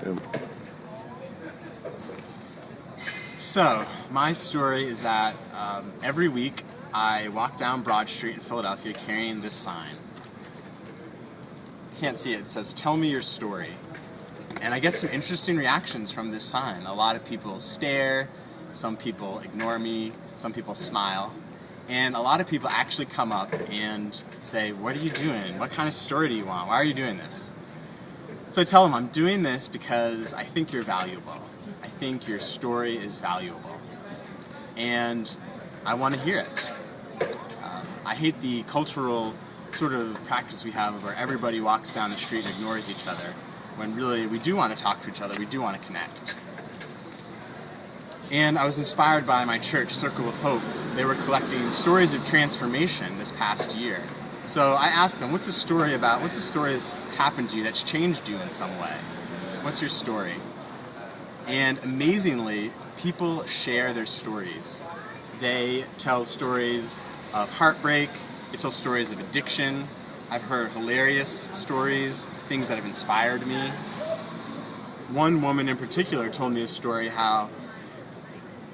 Boom. So, my story is that every week I walk down Broad Street in Philadelphia carrying this sign. You can't see it. It says, "Tell me your story." And I get some interesting reactions from this sign. A lot of people stare, some people ignore me, some people smile, and a lot of people actually come up and say, "What are you doing? What kind of story do you want? Why are you doing this?" So I tell them I'm doing this because I think you're valuable. I think your story is valuable. And I want to hear it. I hate the cultural sort of practice we have where everybody walks down the street and ignores each other, when really we do want to talk to each other, we do want to connect. And I was inspired by my church, Circle of Hope. They were collecting stories of transformation this past year. So I asked them, what's a story that's happened to you, that's changed you in some way? What's your story? And amazingly, people share their stories. They tell stories of heartbreak, they tell stories of addiction. I've heard hilarious stories, things that have inspired me. One woman in particular told me a story how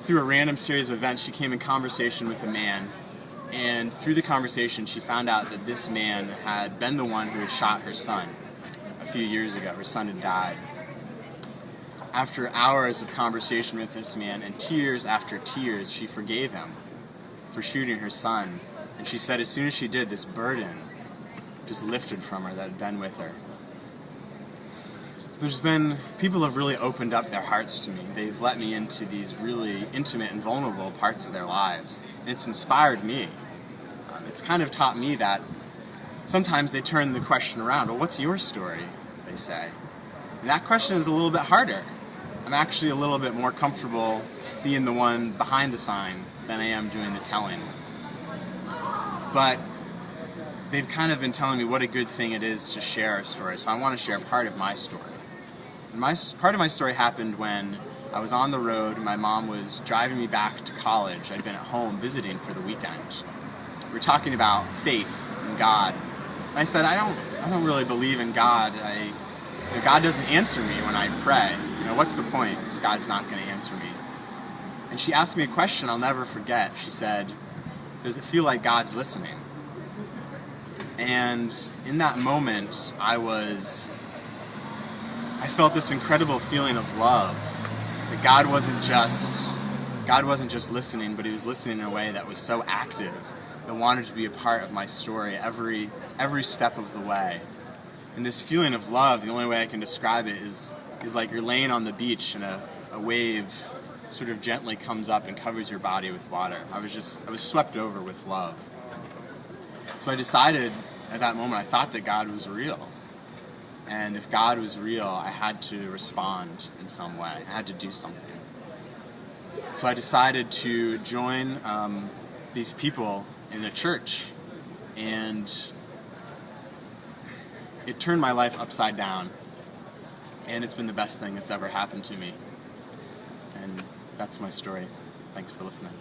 through a random series of events she came in conversation with a man, and through the conversation she found out that this man had been the one who had shot her son a few years ago. Her son had died. After hours of conversation with this man and tears after tears, she forgave him for shooting her son. And she said as soon as she did, this burden just lifted from her that had been with her. So people have really opened up their hearts to me. They've let me into these really intimate and vulnerable parts of their lives. And it's inspired me. It's kind of taught me that sometimes they turn the question around. Well, what's your story? They say. And that question is a little bit harder. I'm actually a little bit more comfortable being the one behind the sign than I am doing the telling. But they've kind of been telling me what a good thing it is to share our story, so I want to share part of my story. And part of my story happened when I was on the road. My mom was driving me back to college. I'd been at home visiting for the weekend. We were talking about faith and God. And I said, I don't really believe in God. God doesn't answer me when I pray. What's the point if God's not going to answer me? And she asked me a question I'll never forget. She said, does it feel like God's listening? And in that moment, I felt this incredible feeling of love. That God wasn't just listening, but He was listening in a way that was so active, that wanted to be a part of my story every step of the way. And this feeling of love, the only way I can describe it is like you're laying on the beach and a wave sort of gently comes up and covers your body with water. I was swept over with love. So I decided at that moment, I thought that God was real. And if God was real, I had to respond in some way. I had to do something. So I decided to join these people in a church. And it turned my life upside down. And it's been the best thing that's ever happened to me. And that's my story. Thanks for listening.